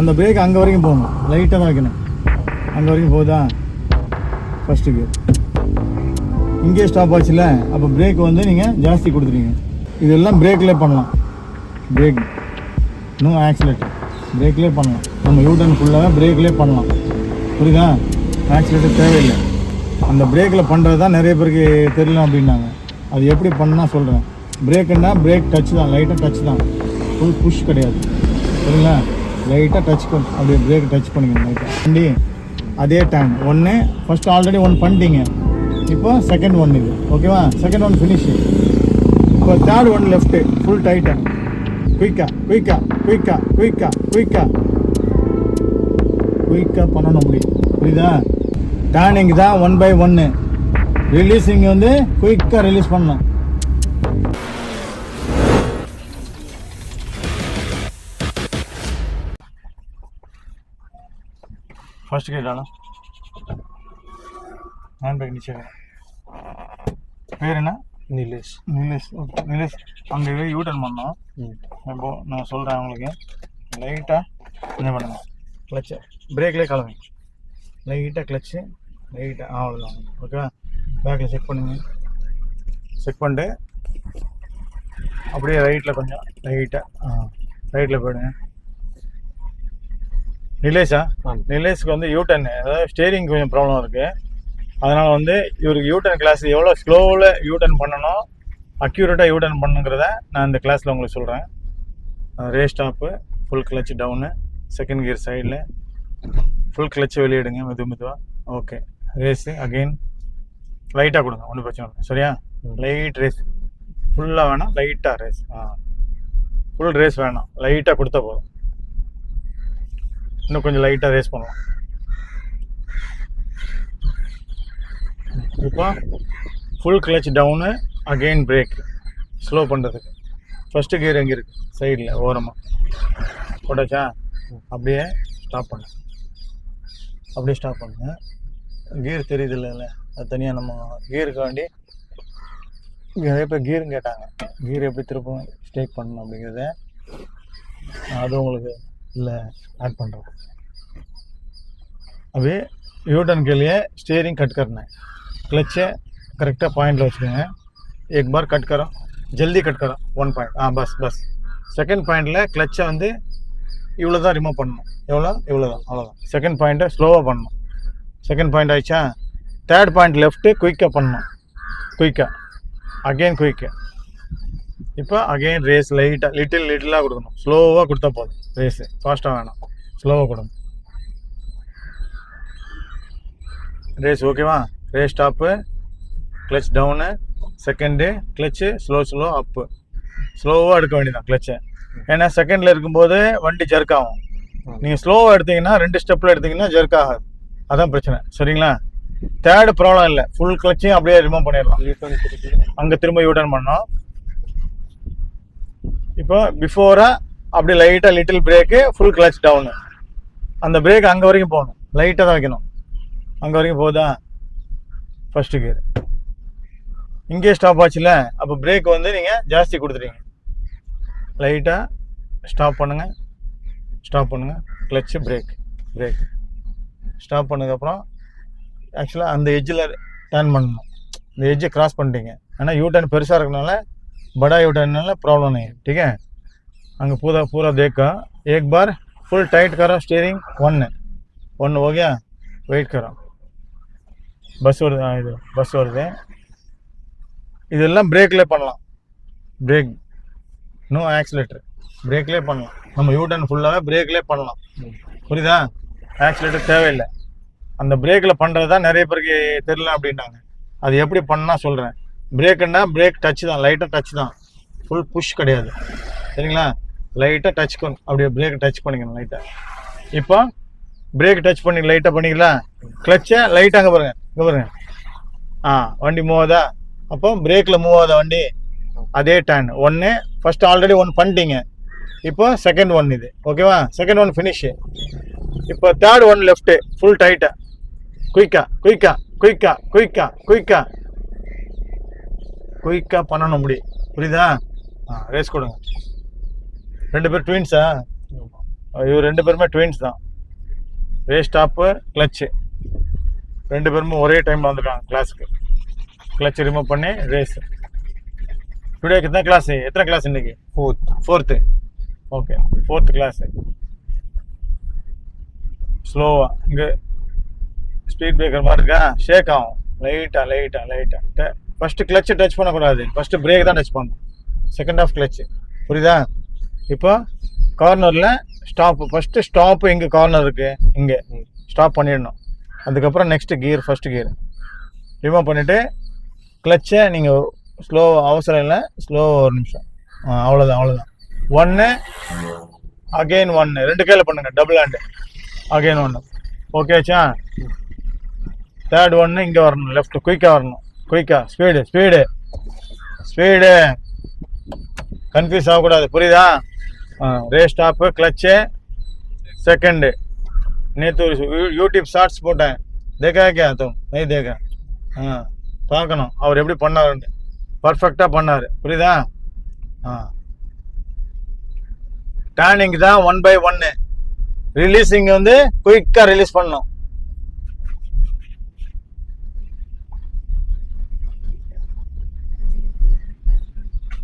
அந்த பிரேக் அங்கே வரைக்கும் போகணும், லைட்டாக தான் வைக்கணும். அங்கே வரைக்கும் போகுதா, ஃபஸ்ட்டு கியர். இங்கே ஸ்டாப் ஆச்சுல, அப்போ பிரேக் வந்து நீங்கள் ஜாஸ்தி கொடுத்துருங்க. இதெல்லாம் பிரேக்லேயே பண்ணலாம். பிரேக் இன்னும் ஆக்சிலேட்டர் பிரேக்லேயே பண்ணலாம். நம்ம யூட்டன் ஃபுல்லாக பிரேக்லேயே பண்ணலாம். புரியுதா? ஆக்சிலேட்டர் தேவையில்லை. அந்த பிரேக்கில் பண்ணுறது தான் நிறைய பேருக்கு தெரியல அப்படின்னாங்க. அது எப்படி பண்ணால் சொல்கிறேன். பிரேக்குன்னா பிரேக் டச் தான், லைட்டாக டச் தான், ஃபுல் புஷ் கிடையாது. சரிங்களா? லைட்டாக டச் பண்ணி அப்படியே பிரேக் டச் பண்ணிக்கணும் லைட்டாக. வண்டி அதே டைம் ஒன்று ஃபஸ்ட்டு ஆல்ரெடி ஒன்று பண்ணிட்டீங்க, இப்போ செகண்ட் ஒன் இது. ஓகேவா? Second one finish. இப்போ தேர்ட் ஒன் லெஃப்ட்டு ஃபுல் டைட்டாக குயிக்காக பண்ணணும். முடியும். புரியுதா? டேர்னிங் தான் 1/1. ரிலீஸிங் வந்து குயிக்காக ரிலீஸ் பண்ணணும். ஃபர்ஸ்ட் கேட்டாலும் ஹேண்ட் பேக் நிச்சயம். பேர் என்ன? நிலேஷ். ஓகே நிலேஷ். அங்கே யூட்டர்ன் பண்ணோம். இப்போ நான் சொல்கிறேன் அவங்களுக்கு. லைட்டாக என்ன பண்ணுங்க, கிளச்சு பிரேக்லேயே கலவை, லைட்டாக கிளச்சு லைட்டாக அவ்வளோதான். ஓகேவா? பேக்கில் செக் பண்ணுங்க. செக் பண்ணிட்டு அப்படியே ரைட்டில் கொஞ்சம் லைட்டாக ரைட்டில் போயிடுங்க. நிலேஷா? நிலேஷுக்கு வந்து யூட்டன், அதாவது ஸ்டேரிங் கொஞ்சம் ப்ராப்ளம் இருக்குது. அதனால் வந்து இவருக்கு யூட்டன் கிளாஸ் எவ்வளோ ஸ்லோவில் யூட்டன் பண்ணணும், அக்யூரேட்டாக யூட்டன் பண்ணுங்கிறத நான் இந்த கிளாஸில் உங்களுக்கு சொல்கிறேன். Race stop, full clutch down, second gear சைடில் ஃபுல் கிளச்சு வெளியிடுங்க மெதுவாக. ஓகே. ரேஸு அகெயின் லைட்டாக கொடுங்க, ஒன்றும் பிரச்சனை இல்லை. சரியா? லைட் ரேஸ், ஃபுல்லாக வேணாம், லைட்டாக ரேஸ். ஃபுல் ரேஸ் வேணாம், லைட்டாக கொடுத்தா போதும். இன்னும் கொஞ்சம் லைட்டாக ரேஸ் பண்ணலாம். இப்போ full clutch down, again brake slow பண்ணுறதுக்கு. ஃபஸ்ட்டு கியர் எங்கே இருக்குது? சைடில் ஓரமாக போட்டாச்சா? அப்படியே ஸ்டாப் பண்ணு. அப்படியே ஸ்டாப் பண்ணுங்க. கியர் தெரியுது இல்லை, அது தனியாக நம்ம கியருக்கு வேண்டி நிறைய பேர் கியரும் கேட்டாங்க. கியர் எப்படி திருப்பம் ஸ்டேக் பண்ணணும் அப்படிங்கிறத அது உங்களுக்கு இல்லை ऐड பண்ணுறோம். अभी यूटर्न के लिए स्टीयरिंग कट करना है. क्लच करेक्टा पॉइंट वச்சுக்கோங்க. एक बार कट करो, जल्दी कट करो. 1 पॉइंट. बस सेकंड पॉइंटல क्लच வந்து இவ்வளவு தான் ரிமூவ் பண்ணனும். இவ்வளவுதான் அவ்வளவுதான். செகண்ட் பாயிண்ட் ஸ்லோவா பண்ணனும். செகண்ட் பாயிண்ட் ஆயிச்சா? தேர்ட் பாயிண்ட் லெஃப்ட் குயிக்கா பண்ணனும். குயிக்கா அகைன் குயிக்கா. இப்போ அகைன் ரேஸ் லைட்டா லிட்டிலா கொடுக்கணும். ஸ்லோவா கொடுத்தா போதும். ரேஸ் ஃபாஸ்டா வேணாம், ஸ்லோவா கொடுங்க. ரேஸ் ஓகேவா? Race stop, clutch down, second clutch slow up. ஸ்லோவாக எடுக்க வேண்டியதான் கிளச்சை. ஏன்னா செகண்டில் இருக்கும்போது வண்டி ஜர்க் ஆகும். நீங்கள் ஸ்லோவாக எடுத்தீங்கன்னா 2 ஸ்டெப்பில் எடுத்தீங்கன்னா ஜர்க் ஆகாது. அதான் பிரச்சனை. சரிங்களா? தேர்டு ப்ராப்ளம் இல்லை. ஃபுல் கிளச்சையும் அப்படியே ரிமூவ் பண்ணிடலாம். அங்கே திரும்ப யூட்டர்ன் பண்ணோம். இப்போ பிஃபோராக அப்படி லைட்டாக little brake, full clutch down. அந்த பிரேக் அங்கே வரைக்கும் போகணும், லைட்டாக தான் வைக்கணும். அங்கே வரைக்கும் போகுதா? First gear. இங்கே ஸ்டாப் ஆச்சுல, அப்போ பிரேக் வந்து நீங்கள் ஜாஸ்தி கொடுத்துட்டீங்க. லைட்டாக ஸ்டாப் பண்ணுங்கள். கிளச்சு பிரேக் ஸ்டாப் பண்ணதுக்கப்புறம் ஆக்சுவலாக அந்த எட்ஜில் டர்ன் பண்ணணும். இந்த எட்ஜை கிராஸ் பண்ணிட்டீங்க. ஆனால் யூட்டர்ன் பெருசாக இருக்கனால बड़ा यूटर्न प्रॉब्लम नहीं है. ठीक है? अंग पूरा देखा. एक बार फुल टाइट करो स्टीयरिंग. वन हो गया. वेट करो. बस வருது. இதெல்லாம் பிரேக்லேயே பண்ணலாம். பிரேக் நோ ஆக்சிலேட்டர், பிரேக்லேயே பண்ணலாம். நம்ம யூட்டர்ன் ஃபுல்லாகவே பிரேக்லேயே பண்ணலாம். புரியுதா? ஆக்சிலேட்டர் தேவையில்லை. அந்த பிரேக்கில் பண்ணுறது தான் நிறைய பேருக்கு தெரியல அப்படின்னாங்க. அது எப்படி பண்ணால் சொல்கிறேன். பிரேக்குன்னா பிரேக் டச் தான், லைட்டாக டச் தான், ஃபுல் புஷ் கிடையாது. சரிங்களா? லைட்டாக டச் அப்படியே பிரேக் டச் பண்ணிக்கணும் லைட்டாக. இப்போ பிரேக் டச் பண்ணி லைட்டாக பண்ணிக்கலாம். கிளச்சை லைட்டாக அங்கே பாருங்க. வண்டி மூவ் ஆகுதா? அப்போ பிரேக்கில் மூவ் ஆகுதா வண்டி? அதே டர்ன் ஒன்று. ஃபஸ்ட்டு ஆல்ரெடி ஒன்று பண்ணிட்டீங்க. இப்போ செகண்ட் ஒன் இது. ஓகேவா? Second one finish. இப்போ தேர்ட் ஒன் லெஃப்ட்டு ஃபுல் டைட்டாக குயிக்காக பண்ணணும். முடியும். புரியுதா? ரேஸ் கொடுங்க. 2 பேர் ட்வின்ஸா? இவர் 2 பேருமே ட்வின்ஸ் தான். ரேஸ் ஸ்டாப்பு கிளச்சு 2 பேருமே ஒரே டைமில் வந்துருக்காங்க கிளாஸுக்கு. கிளச் ரிமூவ் பண்ணி ரேஸ். டுடே எத்தனை கிளாஸ் இன்னைக்கு? ஃபோர்த்து. Okay, 4th class. ஸ்லோவாக இங்கே ஸ்பீட் பிரேக்கர் மாதிரி இருக்கா, ஷேக் ஆகும் லைட்டாக. ஃபஸ்ட்டு கிளச்சு டச் பண்ணக்கூடாது, ஃபஸ்ட்டு பிரேக் தான் டச் பண்ணணும். செகண்ட் ஆஃப் கிளச்சு, புரியுதா? இப்போ கார்னரில் ஸ்டாப்பு, ஃபஸ்ட்டு ஸ்டாப்பு இங்கே கார்னர் இருக்குது, இங்கே ஸ்டாப் பண்ணிடணும். அதுக்கப்புறம் next gear, first gear remove பண்ணிவிட்டு கிளச்சை நீங்கள் ஸ்லோ, அவசரம் இல்லை, ஸ்லோ, ஒரு நிமிஷம், அவ்வளோதான். 1 அகெயின் 1, 2 கையில் பண்ணுங்கள், டபுள் ஹேண்டு, அகெயின் 1. ஓகேச்சா? தேர்ட் 1 இங்கே வரணும், லெஃப்ட் குயிக்காக வரணும், ஸ்பீடு கன்ஃபியூஸ் ஆகக்கூடாது, புரியுதா? Race stop clutch second. நேற்று ஒரு யூடியூப் ஷார்ட்ஸ் போட்டேன், தேக்கா கே தும் நை தேக்கா? பார்க்கணும் அவர் எப்படி பண்ணாருன்னு. பர்ஃபெக்டாக பண்ணார், புரியுதா? டேர்னிங் தான் 1/1. ரிலீஸிங் வந்து குயிக்காக ரிலீஸ் பண்ணணும்.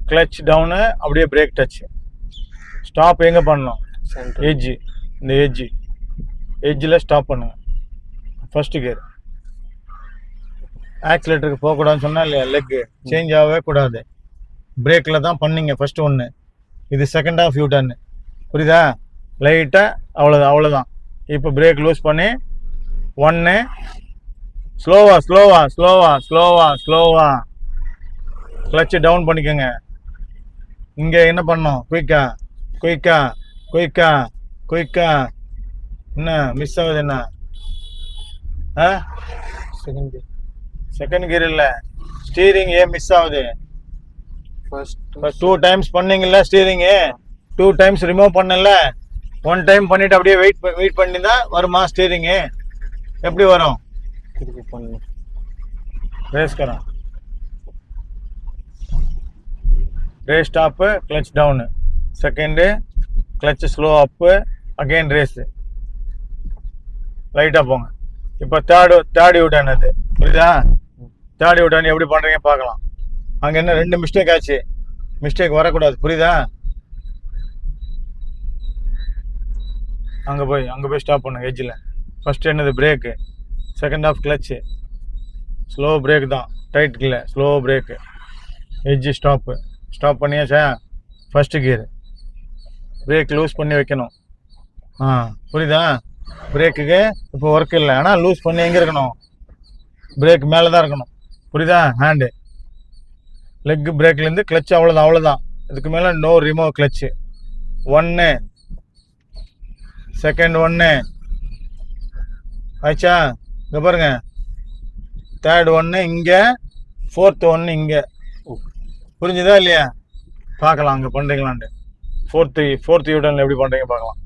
கிளச் டவுனு, அப்படியே பிரேக் டச். ஸ்டாப் எங்கே பண்ணணும்? எட்ஜு, இந்த எட்ஜில் ஸ்டாப் பண்ணுங்க. First gear. ஆக்சிலேட்டருக்கு போகக்கூடாதுன்னு சொன்னால் இல்லையா, லெக்கு சேஞ்ச் ஆகவே கூடாது. பிரேக்கில் தான் பண்ணிங்க ஃபஸ்ட்டு 1, இது செகண்ட் ஆஃப் யூ டர்னு, புரியுதா? லைட்டாக அவ்வளோதான். இப்போ பிரேக் லூஸ் பண்ணி 1 ஸ்லோவா கிளச்சு டவுன் பண்ணிக்கோங்க. இங்கே என்ன பண்ணணும்? குயிக்கா. என்ன மிஸ் ஆகுது? என்ன செகண்ட் கியர் இல்லை, ஸ்டீரிங் ஏன் மிஸ் ஆகுது? ஃபர்ஸ்ட் 2 டைம்ஸ் பண்ணீங்கல்ல ஸ்டீரிங்கு, 2 டைம்ஸ் ரிமூவ் பண்ணல, 1 டைம் பண்ணிட்டு அப்படியே வெயிட் பண்ணி தான் வருமா ஸ்டீரிங்கு? எப்படி வரும்? ரேஸ் கரம், race stop, clutch down, second clutch slow up, again race, லைட்டாக போங்க. இப்போ தேர்ட் யூட்டன், அது புரியுதா? தேர்ட் யூட்டன் எப்படி பண்ணுறீங்க பார்க்கலாம். அங்கே என்ன 2 மிஸ்டேக் ஆச்சு, மிஸ்டேக் வரக்கூடாது, புரியுதா? அங்கே போய் ஸ்டாப் பண்ணுங்க எட்ஜில். ஃபஸ்ட்டு என்னது? Brake, second half clutch, slow brake தான், டைட் இல்லை, ஸ்லோ பிரேக்கு, எட்ஜி ஸ்டாப் பண்ணியாச்சா? First gear. பிரேக் லூஸ் பண்ணி வைக்கணும். புரியுதா? பிரேக்குக்கு இப்போ ஒர்க் இல்லை, ஆனால் லூஸ் பண்ணி எங்கே இருக்கணும்? பிரேக் மேலே தான் இருக்கணும், புரியுதா? ஹேண்டு லெக் பிரேக்லேருந்து கிளச், அவ்வளோதான். இதுக்கு மேலே நோ ரிமூவ் கிளச்சு. 1 செகண்ட் 1 ஆச்சா? இங்கே பாருங்க, தேர்ட் 1 இங்கே, ஃபோர்த் 1 இங்கே. புரிஞ்சுதா இல்லையா? பார்க்கலாம் அங்கே பண்ணுறீங்களான்ட்டு. ஃபோர்த் யூட்டர்னில் எப்படி பண்ணுறீங்க பார்க்கலாம்.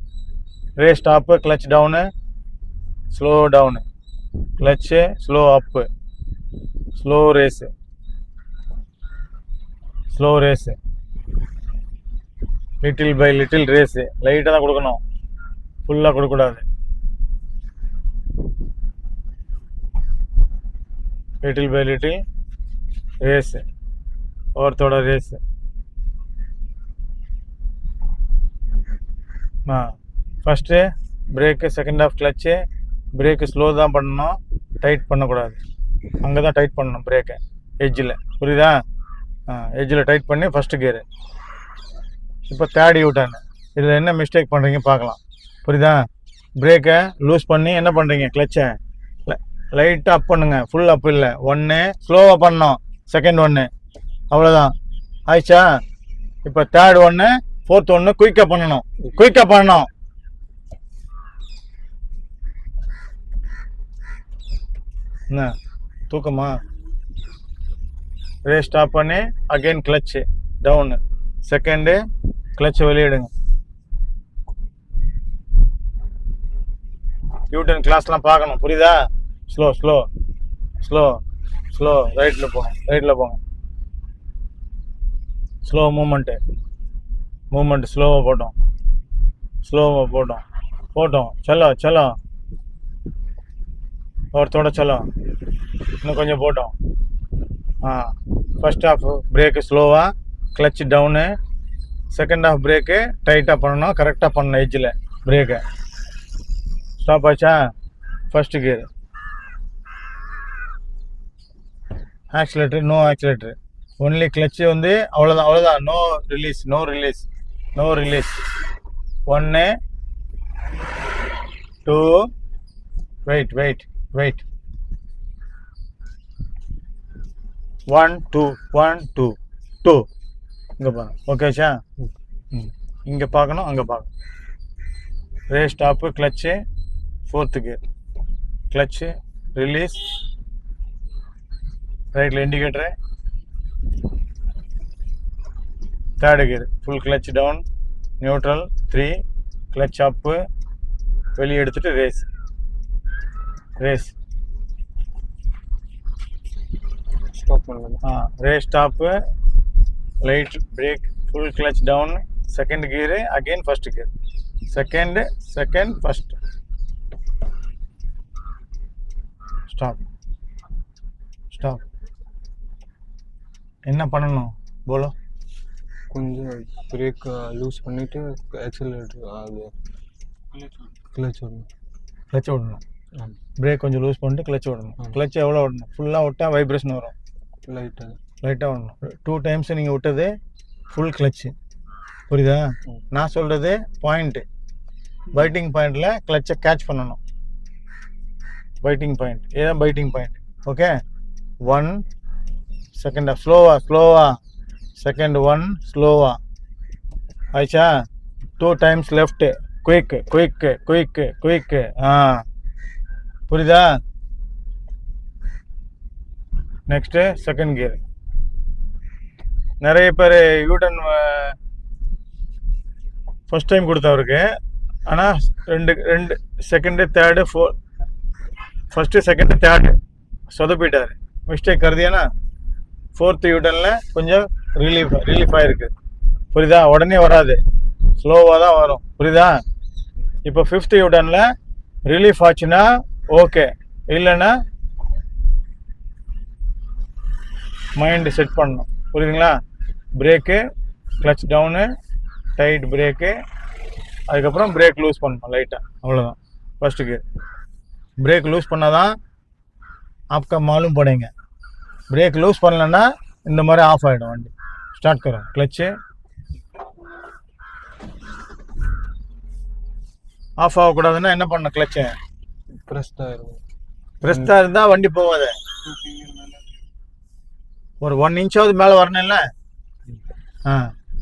Race stop, clutch down, slow down, clutch slow up, slow race, little by little race. லைட்டாக தான் கொடுக்கணும், ஃபுல்லாக கொடுக்கக்கூடாது. லிட்டில் பை லிட்டில் ரேஸு, ஒருத்தோட race. First brake, second half clutch. Brake slow தான் பண்ணணும், டைட் பண்ணக்கூடாது. அங்கே தான் டைட் பண்ணணும் பிரேக்கை, எட்ஜில், புரியுதா? எட்ஜில் டைட் பண்ணி ஃபஸ்ட்டு கியரு. இப்போ தேர்ட் யூட்டர்னு. இதில் என்ன மிஸ்டேக் பண்ணுறீங்க பார்க்கலாம், புரியுதா? பிரேக்கை லூஸ் பண்ணி என்ன பண்ணுறீங்க? கிளச்சை லைட்டாக அப் பண்ணுங்க, ஃபுல் அப் இல்லை. 1 ஸ்லோவாக பண்ணணும், செகண்ட் 1, அவ்வளோதான். ஆயிடுச்சா? இப்போ தேர்ட் 1, ஃபோர்த் 1 குயிக்காக பண்ணணும். என்ன தூக்கமா? ரேஸ் ஸ்டாப் பண்ணி அகெயின் கிளச்சு டவுனு, செகண்டு கிளச்சை வெளியிடுங்க. யூட்டன் கிளாஸ்லாம் பார்க்கணும், புரியுதா? ஸ்லோ ரைட்டில் போங்க. ஸ்லோ மூமெண்ட்டு ஸ்லோவாக போட்டோம். ஸ்லோவாக போட்டோம் சலோ ஒருத்தோட சலோ இன்னும் கொஞ்சம் போட்டோம். ஃபர்ஸ்ட் ஹாஃப் பிரேக்கு ஸ்லோவாக, clutch down. Second half brake டைட்டாக பண்ணணும், கரெக்டாக பண்ணணும் எட்ஜில் பிரேக்கை. ஸ்டாப் ஆச்சா? First gear. Accelerator, no accelerator, only clutch வந்து அவ்வளோதான். No release. 1 2 வெயிட் 1 2 இங்கே பாருங்க. ஓகேச்சா? இங்கே பார்க்கணும், அங்கே பார்க்கணும். Race stop, clutch, 4th gear, clutch release, ரைட்டில் indicator, 3rd gear, full clutch down, neutral 3, clutch up, வெளியே எடுத்துட்டு ரேஸ் ஸ்டாப் பண்ணலாம். Race stop, light brake, full clutch down, 2nd gear, again 1st gear, second first. Stop. என்ன பண்ணணும் போலோ? கொஞ்சம் brake loose பண்ணிட்டு accelerator அது கிளச் விடணும். பிரேக் கொஞ்சம் லூஸ் பண்ணிட்டு கிளச் விடணும். கிளச் எவ்வளோ விடணும்? ஃபுல்லாக விட்டால் வைப்ரேஷன் வரும். லைட்டாக விடணும். 2 டைம்ஸ் நீங்கள் விட்டது ஃபுல் கிளச்சு. புரியுதா? நான் சொல்கிறது பாயிண்ட்டு, பைட்டிங் பாயிண்டில் கிளச்சை கேட்ச் பண்ணணும். பைட்டிங் பாயிண்ட், இதுதான் biting point. Okay. 1 second half ஸ்லோவா, செகண்ட் 1 ஸ்லோவா ஆயிடுச்சா? 2 டைம்ஸ் லெஃப்ட், குயிக். புரியுதா? Next 2nd gear. நிறைய பேர் யூட்டன் ஃபர்ஸ்ட் டைம் கொடுத்தவருக்கு, ஆனால் 2 second 3rd 4 first second 3rd சொதப்பிட்டார். மிஸ்டேக் கருதியானா 4th யூட்டனில் கொஞ்சம் ரிலீஃப் ஆகிருக்கு. புரியுதா? உடனே வராது, ஸ்லோவாக தான் வரும். புரியுதா? இப்போ 5th யூட்டனில் ரிலீஃப் ஆச்சுன்னா ஓகே, இல்லைன்னா மைண்டு செட் பண்ணணும். புரியுதுங்களா? Brake, clutch down, tight brake, அதுக்கப்புறம் பிரேக் லூஸ் பண்ணணும் லைட்டாக, அவ்வளோதான். ஃபர்ஸ்ட் கியர் பிரேக் லூஸ் பண்ணால் தான் आपका मालूम पड़ेगा. ब्रेक लूज பண்ணலன்னா இந்த மாதிரி ஆஃப் ஆகிடும் வண்டி. ஸ்டார்ட் करो. கிளச்சு ஆஃப் ஆகக்கூடாதுன்னா என்ன பண்ணணும்? கிளச்சு ப்ரெஸ்டாக இருந்தால் வண்டி போகாது. ஒரு 1 இன்ச்சாவது மேலே வரணும்ல.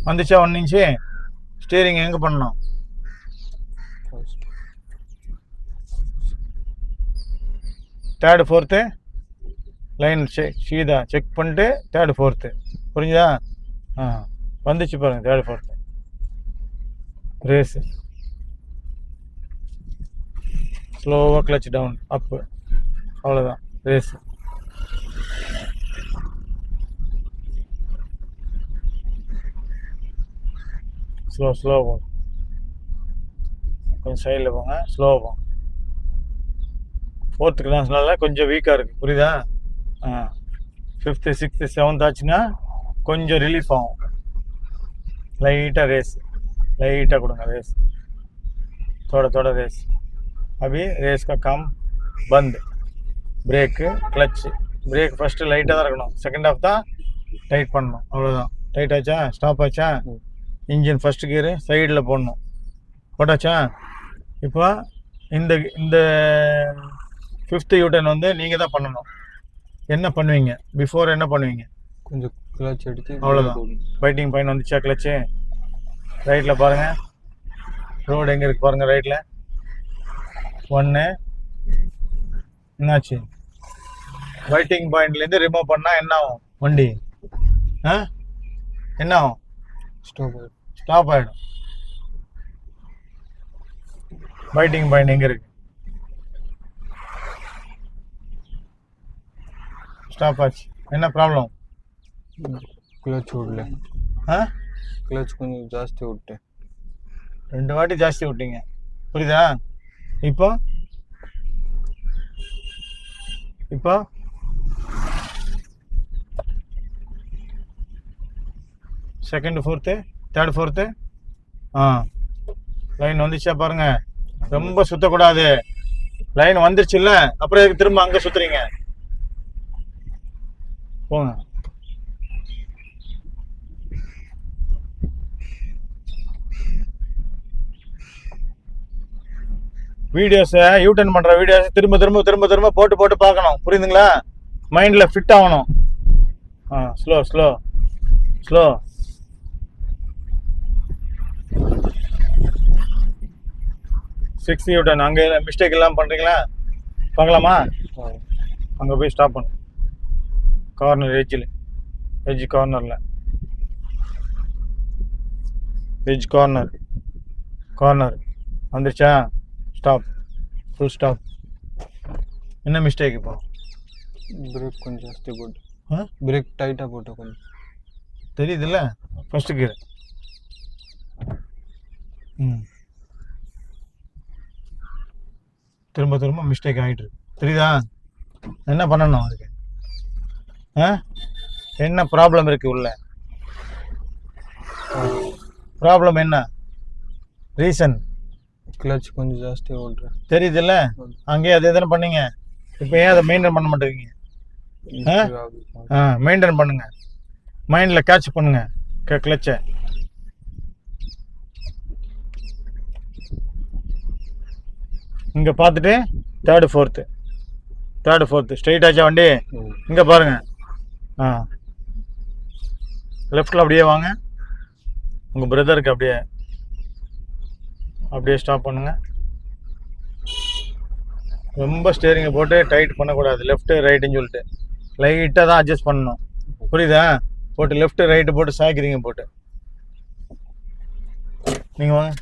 வந்துச்சா 1 இன்ச்சு? ஸ்டீரிங் எங்கே பண்ணணும்? Third 4th line Sita check பண்ணிட்டு 3rd 4th. புரிஞ்சுதா? வந்துச்சு பாருங்க. 3rd 4th race. ஸ்லோவாக கிளச் டவுன் அப்பு, அவ்வளோதான் ரேஸு. ஸ்லோ போங்க, கொஞ்சம் சைடில் போங்க, ஸ்லோவாக போங்க. 4th கிளாஸ்னால கொஞ்சம் வீக்காக இருக்குது. புரியுதா? 5th 6th 7th ஆச்சுன்னா கொஞ்சம் ரிலீஃப் ஆகும். லைட்டாக ரேஸ், லைட்டாக கொடுங்க रेस, थोड़ा रेस. अभी रेस का काम बंद. ब्रेक क्लच ब्रेक फर्स्ट லைட்டாக தான் இருக்கணும், செகண்ட் ஹாஃப் தான் டைட் பண்ணணும். அவ்வளோதான். டைட் ஆச்சா? ஸ்டாப் ஆச்சா? இன்ஜின் ஃபர்ஸ்ட் கியரு சைடில் போடணும். போட்டாச்சா? இப்போ இந்த இந்த 5th யூட்டன் வந்து நீங்கள் தான் பண்ணணும். என்ன பண்ணுவீங்க? பிஃபோர் என்ன பண்ணுவீங்க? கொஞ்சம் கிளச் எடுத்து அவ்வளோதான். பைட்டிங் பாயிண்ட் வந்துச்சா? கிளச்சு ரைட்டில் பாருங்கள், ரோடு எங்கே இருக்குது பாருங்கள். ரைட்டில் 1 என்னாச்சு? பைட்டிங் பாயிண்ட்லேருந்து ரிமூவ் பண்ணால் என்ன ஆகும் வண்டி? என்ன ஆகும்? ஸ்டாப் ஆகிடும். பைட்டிங் பாயிண்ட் எங்கே இருக்குது? ஸ்டாப் ஆச்சு. என்ன ப்ராப்ளம்? கிளச் விடல. கிளச் கொஞ்சம் ஜாஸ்தி விட்டேன். 2 வாட்டி ஜாஸ்தி விட்டீங்க, புரியுதா? இப்போ இப்போ second, fourth, third, fourth. Line வந்துச்சா பாருங்க. ரொம்ப சுத்தக்கூடாது. லைன் வந்துருச்சுல்ல, அப்புறம் எதுக்கு திரும்ப அங்கே சுத்துறீங்க? போங்க. வீடியோஸை யூட்டர்ன் பண்ணுற வீடியோஸ் திரும்ப திரும்ப திரும்ப திரும்ப போட்டு போட்டு பார்க்கணும், புரியுதுங்களா? மைண்டில் ஃபிட் ஆகணும். Slow slow slow. 6 யூட்டர்ன். அங்கே மிஸ்டேக் இல்லாமல் பண்ணுறீங்களா? பார்க்கலாமா? அங்கே போய் ஸ்டாப் பண்ணு. கார்னர் எட்ஜ் கார்னரில் எட்ஜ் கார்னர் வந்துருச்சா? Stop, full stop. என்ன மிஸ்டேக் இப்போ? பிரேக் கொஞ்சம் ஜாஸ்தி போட்டு, பிரேக் டைட்டாக போட்டு கொஞ்சம் தெரியுதுல்ல? First gear. திரும்ப திரும்ப மிஸ்டேக் ஆகிட்டு இருக்கு, தெரியுதா? என்ன பண்ணணும் அதுக்கு? என்ன ப்ராப்ளம் இருக்கு உள்ள? ப்ராப்ளம் என்ன? ரீசன்? கிளச் கொஞ்சம் ஜாஸ்தி ஓடுறேன், தெரியுதுல்ல? அங்கேயே அது எதுன்னு பண்ணீங்க, இப்போ ஏன் அதை மெயின்டைன் பண்ண மாட்டேங்கிறீங்க? மெயின்டைன் பண்ணுங்க, மைண்டில் கேட்ச் பண்ணுங்க கிளச்சை. இங்கே பார்த்துட்டு தேர்டு ஃபோர்த்து ஸ்ட்ரைட் ஆச்சா வண்டி? இங்கே பாருங்க. லெஃப்டில் அப்படியே வாங்க. உங்கள் பிரதருக்கு அப்படியே ஸ்டாப் பண்ணுங்க. ரொம்ப ஸ்டேரிங்கை போட்டு டைட் பண்ணக்கூடாது. லெஃப்ட்டு ரைட்டுன்னு சொல்லிட்டு லைட்டாக தான் அட்ஜஸ்ட் பண்ணணும், புரியுதா? போட்டு லெஃப்ட்டு ரைட்டு போட்டு சாய்க்கிறீங்க போட்டு. நீங்கள் வாங்க.